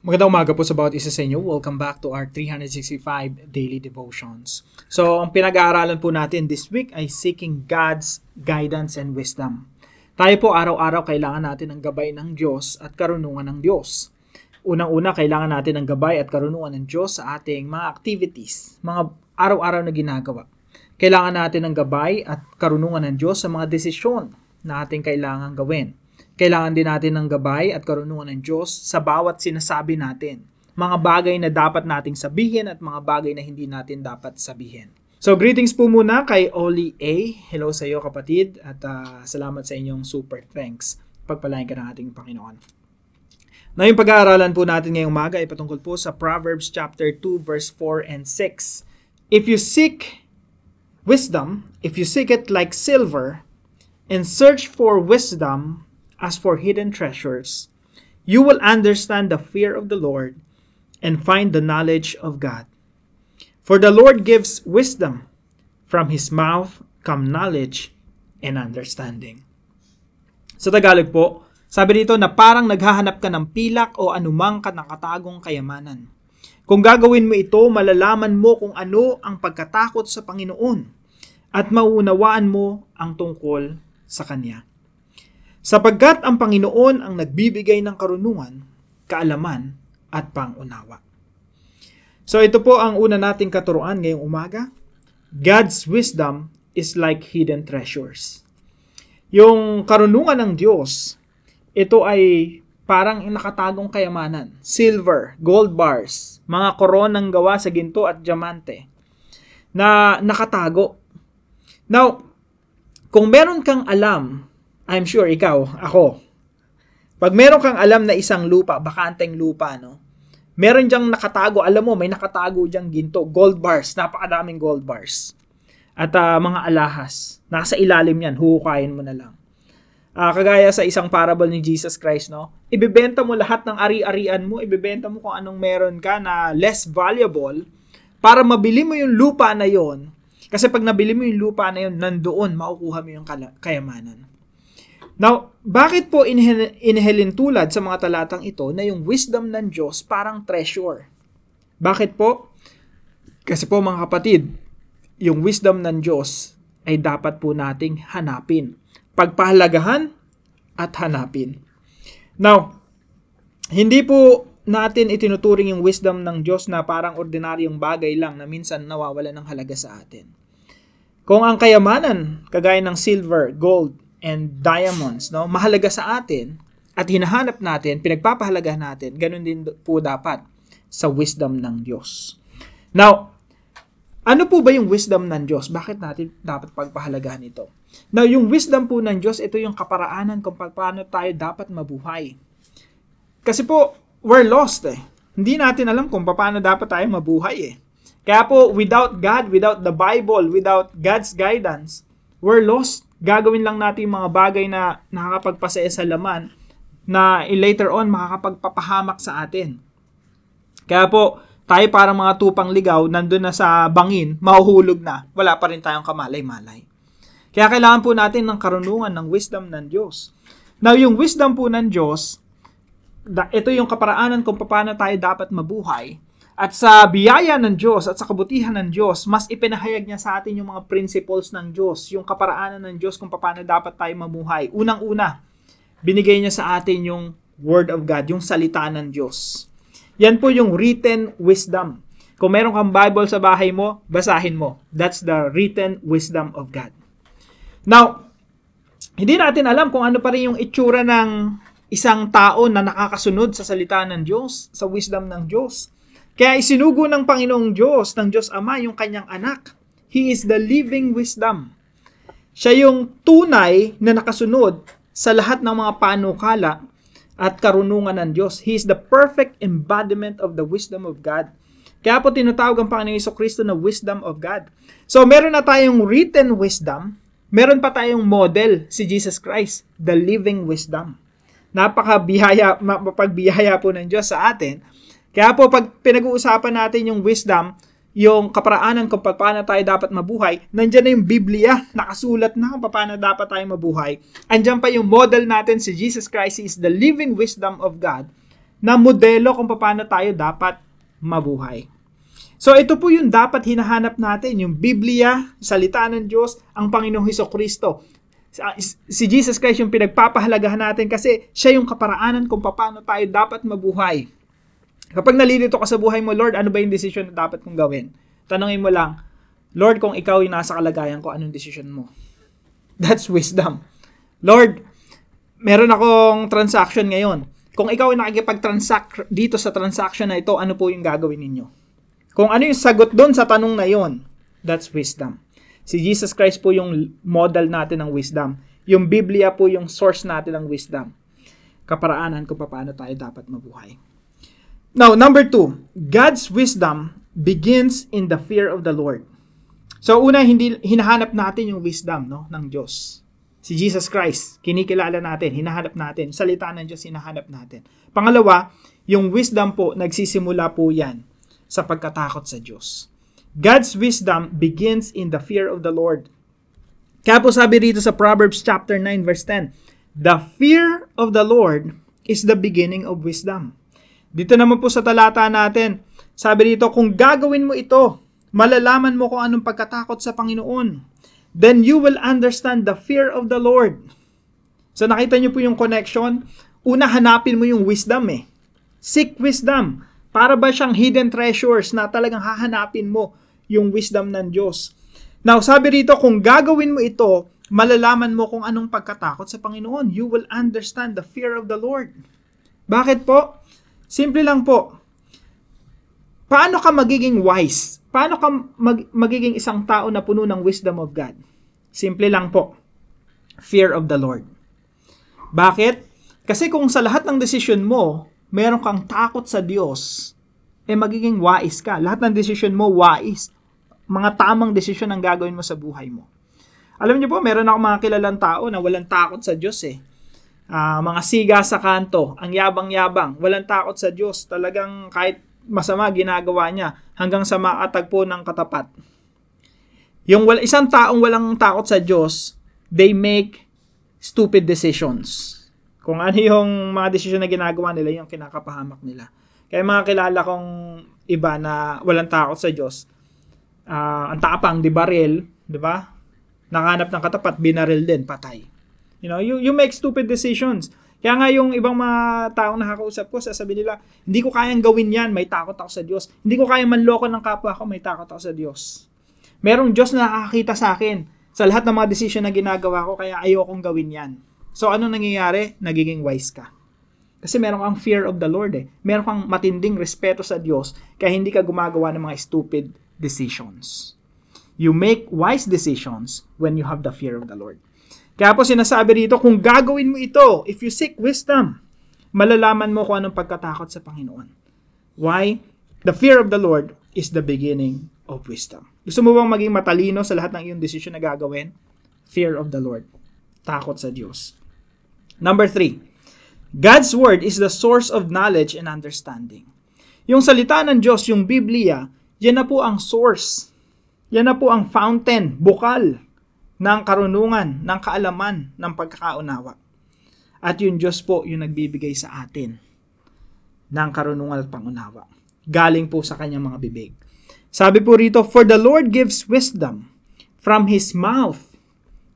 Magandang umaga po sa bawat isa sa inyo. Welcome back to our 365 Daily Devotions. So, ang pinag-aaralan po natin this week ay seeking God's guidance and wisdom. Tayo po araw-araw kailangan natin ng gabay ng Diyos at karunungan ng Diyos. Unang-una, kailangan natin ng gabay at karunungan ng Diyos sa ating mga activities, mga araw-araw na ginagawa. Kailangan natin ng gabay at karunungan ng Diyos sa mga desisyon na ating kailangan gawin. Kailangan din natin ng gabay at karunungan ng Diyos sa bawat sinasabi natin. Mga bagay na dapat nating sabihin at mga bagay na hindi natin dapat sabihin. So, greetings po muna kay Oli A. Hello sa iyo kapatid at salamat sa inyong super thanks. Pagpalain ka ng ating Panginoon. Na yung pag-aaralan po natin ngayong umaga ay patungkol po sa Proverbs chapter 2 verse 4 and 6. If you seek wisdom, if you seek it like silver and search for wisdom as for hidden treasures, you will understand the fear of the Lord and find the knowledge of God. For the Lord gives wisdom, from His mouth come knowledge and understanding. Sa Tagalog po, sabi dito na parang naghahanap ka ng pilak o anumang nakatagong kayamanan. Kung gagawin mo ito, malalaman mo kung ano ang pagkatakot sa Panginoon at mauunawaan mo ang tungkol sa Kanya. Sapagkat ang Panginoon ang nagbibigay ng karunungan, kaalaman, at pangunawa. So ito po ang una nating katuruan ngayong umaga. God's wisdom is like hidden treasures. Yung karunungan ng Diyos, ito ay parang nakatagong kayamanan. Silver, gold bars, mga koronang gawa sa ginto at diamante na nakatago. Now, kung meron kang alam, I'm sure ikaw, ako. Pag meron kang alam na isang lupa, bakanteng lupa, no? Meron diyang nakatago, alam mo, may nakatago diyang ginto, gold bars, napakadaming gold bars. At mga alahas, nasa ilalim yan, huhukayin mo na lang. Kagaya sa isang parable ni Jesus Christ, no? Ibebenta mo lahat ng ari-arian mo, ibebenta mo kung anong meron ka na less valuable para mabili mo yung lupa na yon. Kasi pag nabili mo yung lupa na yon, nandoon makukuha mo yung kayamanan. Now, bakit po inihilin tulad sa mga talatang ito na yung wisdom ng Diyos parang treasure? Bakit po? Kasi po mga kapatid, yung wisdom ng Diyos ay dapat po nating hanapin. Pagpahalagahan at hanapin. Now, hindi po natin itinuturing yung wisdom ng Diyos na parang ordinaryong bagay lang na minsan nawawala ng halaga sa atin. Kung ang kayamanan, kagaya ng silver, gold, and diamonds, no, mahalaga sa atin at hinahanap natin, pinagpapahalagahan natin, ganun din po dapat sa wisdom ng Diyos. Now, ano po ba yung wisdom ng Diyos? Bakit natin dapat pagpahalagahan ito? Now, yung wisdom po ng Diyos, ito yung kaparaanan kung paano tayo dapat mabuhay. Kasi po, we're lost eh. Hindi natin alam kung paano dapat tayo mabuhay eh. Kaya po, without God, without the Bible, without God's guidance, we're lost. Gagawin lang natin mga bagay na nakakapagpasaya sa laman na later on makakapagpapahamak sa atin. Kaya po, tayo parang mga tupang ligaw, nandun na sa bangin, mahuhulog na, wala pa rin tayong kamalay-malay. Kaya kailangan po natin ng karunungan ng wisdom ng Diyos. Now, yung wisdom po ng Diyos, ito yung kaparaanan kung paano tayo dapat mabuhay. At sa biyaya ng Diyos at sa kabutihan ng Diyos, mas ipinahayag niya sa atin yung mga principles ng Diyos, yung kaparaanan ng Diyos kung paano dapat tayo mamuhay. Unang-una, binigay niya sa atin yung Word of God, yung salita ng Diyos. Yan po yung written wisdom. Kung meron kang Bible sa bahay mo, basahin mo. That's the written wisdom of God. Now, hindi natin alam kung ano pa rin yung itsura ng isang tao na nakakasunod sa salita ng Diyos, sa wisdom ng Diyos. Kaya isinugo ng Panginoong Diyos, ng Diyos Ama, yung kanyang anak. He is the living wisdom. Siya yung tunay na nakasunod sa lahat ng mga panukala at karunungan ng Diyos. He is the perfect embodiment of the wisdom of God. Kaya po tinatawag ang Panginoong Jesucristo na wisdom of God. So meron na tayong written wisdom, meron pa tayong model, si Jesus Christ, the living wisdom. Mapagbihaya po ng Diyos sa atin. Kaya po pag pinag-uusapan natin yung wisdom, yung kaparaanan kung paano tayo dapat mabuhay, nandiyan na yung Biblia, nakasulat na kung paano dapat tayo mabuhay. Andiyan pa yung model natin, si Jesus Christ is the living wisdom of God na modelo kung paano tayo dapat mabuhay. So ito po yung dapat hinahanap natin, yung Biblia, salita ng Diyos, ang Panginoong Hesukristo. Si Jesus Christ yung pinagpapahalagahan natin kasi siya yung kaparaanan kung paano tayo dapat mabuhay. Kapag nalilito ka sa buhay mo, Lord, ano ba yung decision na dapat kong gawin? Tanungin mo lang, Lord, kung ikaw yung nasa kalagayan ko, anong decision mo? That's wisdom. Lord, meron akong transaction ngayon. Kung ikaw yung nakikipag-transact dito sa transaction na ito, ano po yung gagawin ninyo? Kung ano yung sagot doon sa tanong na yon, that's wisdom. Si Jesus Christ po yung model natin ng wisdom. Yung Biblia po yung source natin ng wisdom. Kaparaanan kung paano tayo dapat mabuhay. Now, number 2, God's wisdom begins in the fear of the Lord. So, una, hinahanap natin yung wisdom ng Diyos. Si Jesus Christ, kinikilala natin, hinahanap natin. Salita ng Diyos, hinahanap natin. Pangalawa, yung wisdom po, nagsisimula po yan sa pagkatakot sa Diyos. God's wisdom begins in the fear of the Lord. Kaya po sabi rito sa Proverbs chapter 9 verse 10, the fear of the Lord is the beginning of wisdom. Dito naman po sa talata natin, sabi rito, kung gagawin mo ito, malalaman mo kung anong pagkatakot sa Panginoon. Then you will understand the fear of the Lord. So nakita niyo po yung connection. Una, hanapin mo yung wisdom eh. Seek wisdom. Para ba siyang hidden treasures na talagang hahanapin mo yung wisdom ng Diyos. Now, sabi rito, kung gagawin mo ito, malalaman mo kung anong pagkatakot sa Panginoon. You will understand the fear of the Lord. Bakit po? Simple lang po. Paano ka magiging wise? Paano ka magiging isang tao na puno ng wisdom of God? Simple lang po. Fear of the Lord. Bakit? Kasi kung sa lahat ng desisyon mo, meron kang takot sa Diyos, magiging wise ka. Lahat ng desisyon mo, wise. Mga tamang desisyon ang gagawin mo sa buhay mo. Alam niyo po, meron ako mga kilalang tao na walang takot sa Diyos eh. Mga siga sa kanto, ang yabang-yabang, walang takot sa Diyos. Talagang kahit masama ginagawa niya hanggang sa makatagpo ng katapat. Yung isang taong walang takot sa Diyos, they make stupid decisions. Kung ano yung mga desisyon na ginagawa nila, yung kinakapahamak nila. Kaya mga kilala kong iba na walang takot sa Diyos, ang tapang, di baril, di ba? Nakahanap ng katapat, binaril din, patay. You make stupid decisions. Kaya nga yung ibang mga taong nakakausap ko, sasabihin nila, hindi ko kayang gawin yan, may takot ako sa Diyos. Hindi ko kayang manloko ng kapwa ko, may takot ako sa Diyos. Merong Diyos na nakakita sa akin sa lahat ng mga desisyon na ginagawa ko, kaya ayokong gawin yan. So, ano nangyayari? Nagiging wise ka. Kasi meron kang fear of the Lord eh. Meron kang matinding respeto sa Diyos, kaya hindi ka gumagawa ng mga stupid decisions. You make wise decisions when you have the fear of the Lord. Kaya po sinasabi rito, kung gagawin mo ito, if you seek wisdom, malalaman mo kung anong pagkatakot sa Panginoon. Why? The fear of the Lord is the beginning of wisdom. Gusto mo bang maging matalino sa lahat ng iyong desisyon na gagawin? Fear of the Lord. Takot sa Diyos. Number 3, God's Word is the source of knowledge and understanding. Yung salita ng Diyos, yung Biblia, yan na po ang source. Yan na po ang fountain, bukal ng karunungan, ng kaalaman, ng pagkakaunawa. At yung Diyos po yung nagbibigay sa atin ng karunungan at pangunawa. Galing po sa kanyang mga bibig. Sabi po rito, for the Lord gives wisdom. From His mouth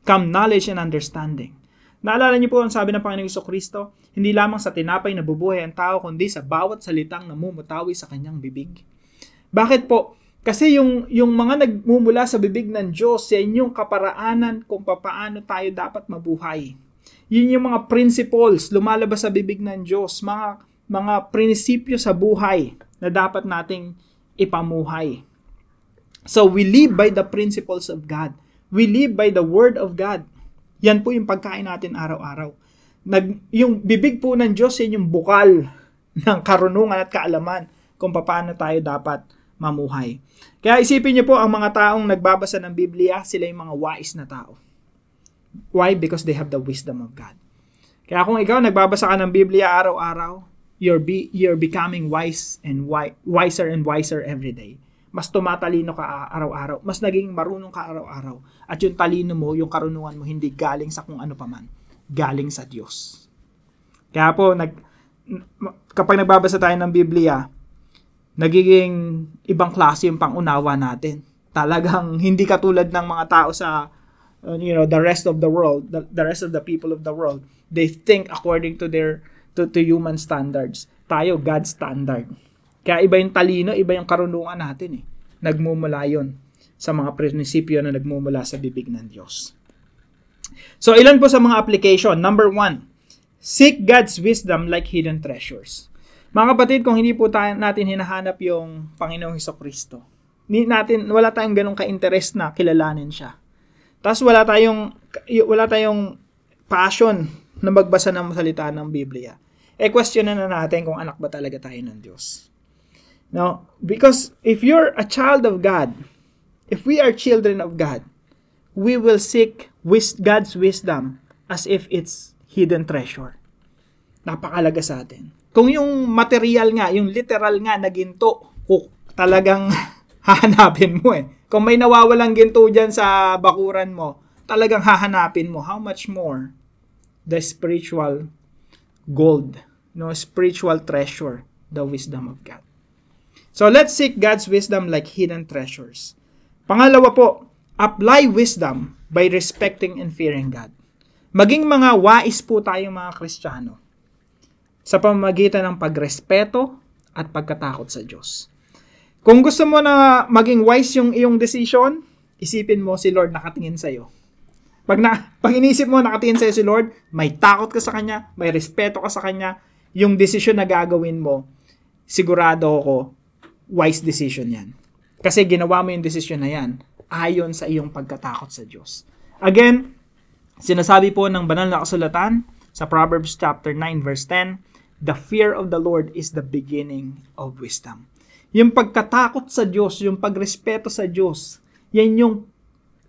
come knowledge and understanding. Naalala niyo po ang sabi ng Panginoong Jesucristo, hindi lamang sa tinapay na bubuhay ang tao, kundi sa bawat salitang namumutawi sa kanyang bibig. Bakit po? Kasi yung mga nagmumula sa bibig ng Diyos, yan yung kaparaanan kung paano tayo dapat mabuhay. Yun yung mga principles lumalabas sa bibig ng Diyos, mga prinsipyo sa buhay na dapat nating ipamuhay. So we live by the principles of God. We live by the Word of God. Yan po yung pagkain natin araw-araw. Yung bibig po ng Diyos, yan yung bukal ng karunungan at kaalaman kung paano tayo dapat mamuhay. Kaya isipin niyo po, ang mga taong nagbabasa ng Biblia, sila yung mga wise na tao. Why? Because they have the wisdom of God. Kaya kung ikaw nagbabasa ka ng Biblia araw-araw, you're becoming wiser and wiser every day. Mas tumatalino ka araw-araw. Mas naging marunong ka araw-araw. At yung talino mo, yung karunungan mo, hindi galing sa kung ano paman. Galing sa Diyos. Kaya po, kapag nagbabasa tayo ng Biblia, nagiging ibang klase yung pangunawa natin. Talagang hindi katulad ng mga tao sa the rest of the world, the rest of the people of the world. They think according to their to human standards. Tayo, God's standard. Kaya iba yung talino, iba yung karunungan natin eh. Nagmumula yun sa mga prinsipyo na nagmumula sa bibig ng Diyos. So, ilan po sa mga application? Number 1, seek God's wisdom like hidden treasures. Mga kapatid, kung hindi po natin hinahanap yung Panginoong Hesukristo, wala tayong ganong ka-interest na kilalanin siya. Tapos wala tayong passion na magbasa ng salita ng Biblia. Question na natin kung anak ba talaga tayo ng Diyos. Now, because if you're a child of God, if we are children of God, we will seek God's wisdom as if it's hidden treasure. Napakalaga sa atin. Kung yung material nga, yung literal nga na ginto, talagang hahanapin mo eh. Kung may nawawalang ginto dyan sa bakuran mo, talagang hahanapin mo. How much more the spiritual gold, spiritual treasure, the wisdom of God. So let's seek God's wisdom like hidden treasures. Pangalawa po, apply wisdom by respecting and fearing God. Maging mga wais po tayong mga Kristiyano sa pamamagitan ng pagrespeto at pagkatakot sa Diyos. Kung gusto mo na maging wise yung iyong decision, isipin mo si Lord nakatingin sa iyo. Pag inisip mo nakatingin sa iyo si Lord, may takot ka sa Kanya, may respeto ka sa Kanya, yung decision na gagawin mo, sigurado ako, wise decision yan. Kasi ginawa mo yung decision na yan ayon sa iyong pagkatakot sa Diyos. Again, sinasabi po ng banal na kasulatan sa Proverbs chapter 9 verse 10, the fear of the Lord is the beginning of wisdom. Yung pagkatakot sa Diyos, yung pagrespeto sa Diyos, yan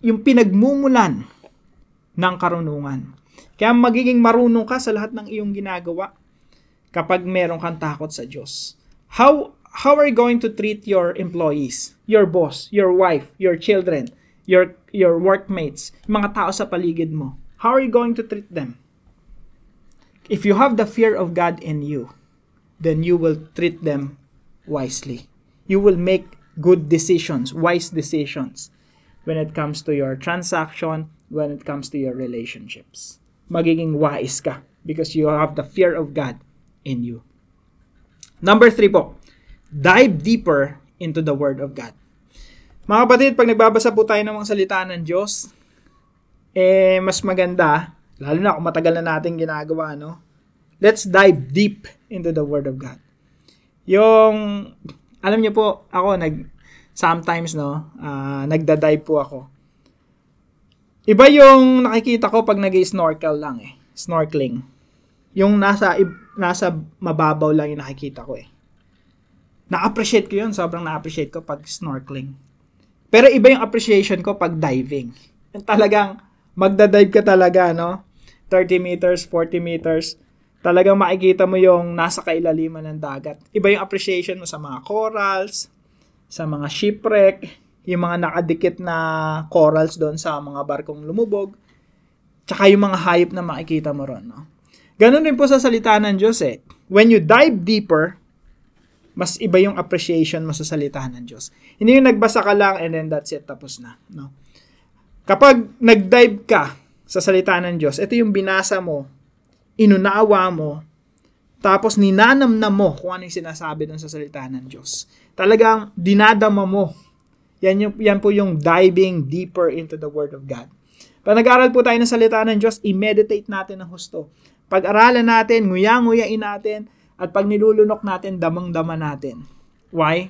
yung pinagmumulan ng karunungan. Kaya magiging marunong ka sa lahat ng iyong ginagawa kapag meron kang takot sa Diyos. How are you going to treat your employees, your boss, your wife, your children, your workmates, mga tao sa paligid mo? How are you going to treat them? If you have the fear of God in you, then you will treat them wisely. You will make good decisions, wise decisions when it comes to your transaction, when it comes to your relationships. Magiging wise ka because you have the fear of God in you. Number 3 po, dive deeper into the Word of God. Mga kapatid, pag nagbabasa po tayo ng mga salita ng Diyos, mas maganda, lalo na kung matagal na natin ginagawa, let's dive deep into the Word of God. Alam niyo po, ako, sometimes, nagda-dive po ako. Iba yung nakikita ko pag nag-snorkel lang snorkeling. Yung nasa mababaw lang yung nakikita ko Na-appreciate ko yun, sobrang na-appreciate ko pag snorkeling. Pero iba yung appreciation ko pag diving. Yung talagang magda-dive ka talaga, 30 meters, 40 meters, talagang makikita mo yung nasa kailaliman ng dagat. Iba yung appreciation mo sa mga corals, sa mga shipwreck, yung mga nakadikit na corals doon sa mga barkong lumubog, tsaka yung mga hayop na makikita mo ron. Ganun din po sa salita ng Diyos When you dive deeper, mas iba yung appreciation mo sa salita ng Diyos. Hindi yung nagbasa ka lang and then that's it, tapos na. Kapag nag-dive ka sa salita ng Diyos, ito yung binasa mo, inunawa mo, tapos ninanamnam mo kung ano yung sinasabi dun sa salita ng Diyos. Talagang dinadama mo. Yan po yung diving deeper into the Word of God. Pag nag-aral po tayo ng salita ng Diyos, i-meditate natin ng husto. Pag-aralan natin, nguya-nguyain natin, at pag nilulunok natin, damang-dama natin. Why?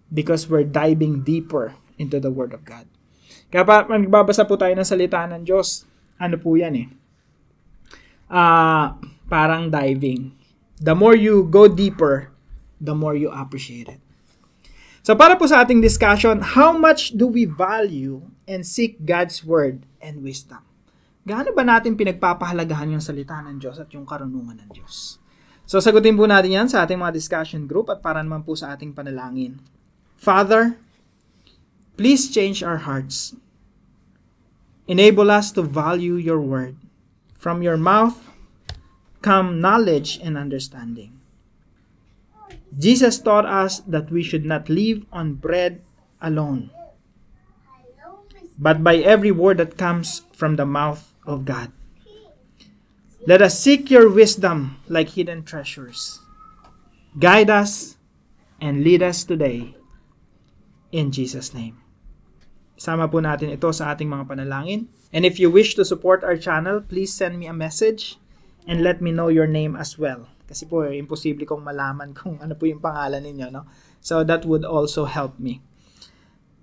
Because we're diving deeper into the Word of God. Kaya pag nagbabasa po tayo ng salita ng Diyos, ano po yan parang diving. The more you go deeper, the more you appreciate it. So para po sa ating discussion, how much do we value and seek God's Word and wisdom? Gaano ba natin pinagpapahalagahan yung salita ng Diyos at yung karunungan ng Diyos? So sagutin po natin yan sa ating mga discussion group at para naman po sa ating panalangin. Father, please change our hearts. Enable us to value your Word. From your mouth come knowledge and understanding. Jesus taught us that we should not live on bread alone, but by every word that comes from the mouth of God. Let us seek your wisdom like hidden treasures. Guide us and lead us today in Jesus' name. Isama po natin ito sa ating mga panalangin. And if you wish to support our channel, please send me a message and let me know your name as well. Kasi po, imposible kong malaman kung ano po yung pangalan ninyo, no? So, that would also help me.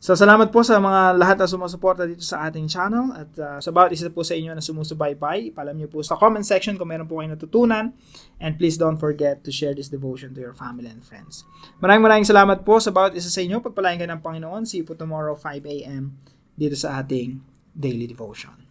So, salamat po sa mga lahat na sumusuporta dito sa ating channel. At sa bawat isa po sa inyo na sumusubaybay, ipalam niyo po sa comment section kung meron po kayong natutunan. And please don't forget to share this devotion to your family and friends. Maraming salamat po sa bawat isa sa inyo. Pagpalain kayo ng Panginoon. See you po tomorrow 5 a.m. dito sa ating Daily Devotion.